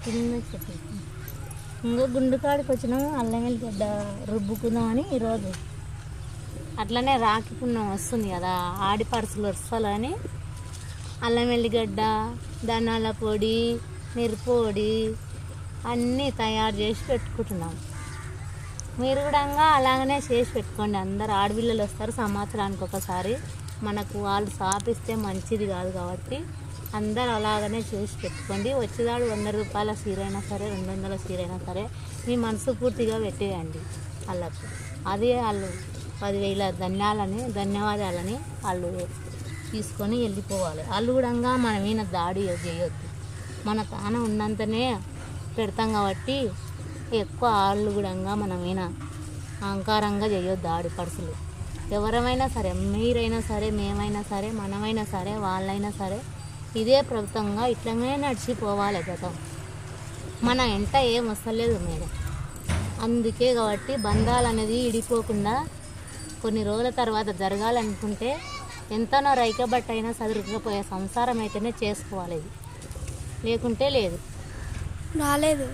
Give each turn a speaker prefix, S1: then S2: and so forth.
S1: కింద చెప్పి ఇంకో గుండు కాడికి వచ్చినాము. అల్లం వెల్లిగడ్డ రుబ్బుకుందామని ఈరోజు అట్లనే రాఖీ పుణ్యం వస్తుంది కదా, ఆడిపడుచులు వస్తాలని అల్లం వెల్లిగడ్డ, ధనియాల పొడి, మిరప్పొడి అన్నీ తయారు చేసి పెట్టుకుంటున్నాం. మీరు కూడా అలాగనే చేసి పెట్టుకోండి. అందరు ఆడపిల్లలు వస్తారు సంవత్సరానికి ఒకసారి. మనకు వాళ్ళు సాపిస్తే మంచిది కాదు కాబట్టి అందరు అలాగనే చేసి పెట్టుకోండి. వచ్చేదాడు 100 రూపాయల చీర అయినా సరే, 200 చీర అయినా సరే మీ మనసు పూర్తిగా పెట్టేయండి వాళ్ళకు. అదే వాళ్ళు 10,000 ధన్యవాదాలని వాళ్ళు తీసుకొని వెళ్ళిపోవాలి. వాళ్ళు కూడా మన మీద దాడి చేయొద్దు. మన తాన ఉన్నంతనే పెడతాం కాబట్టి ఎక్కువ వాళ్ళు కూడా మన మీద అహంకారంగా చేయొద్దు. ఆడపడుచులు ఎవరమైనా సరే, మీరైనా సరే, మేమైనా సరే, మనమైనా సరే, వాళ్ళైనా సరే ఇదే ప్రభుత్వంగా ఇట్లనే నడిచిపోవాలి. గతం మన ఎంట ఏం వస్తలేదు మేడం. అందుకే కాబట్టి బంధాలు అనేది ఇడిపోకుండా కొన్ని రోజుల తర్వాత జరగాలనుకుంటే ఎంతనో రైకబట్ట అయినా చదువుకుపోయే సంసారం అయితేనే చేసుకోవాలి. ఇది లేకుంటే లేదు.
S2: రాలేదు.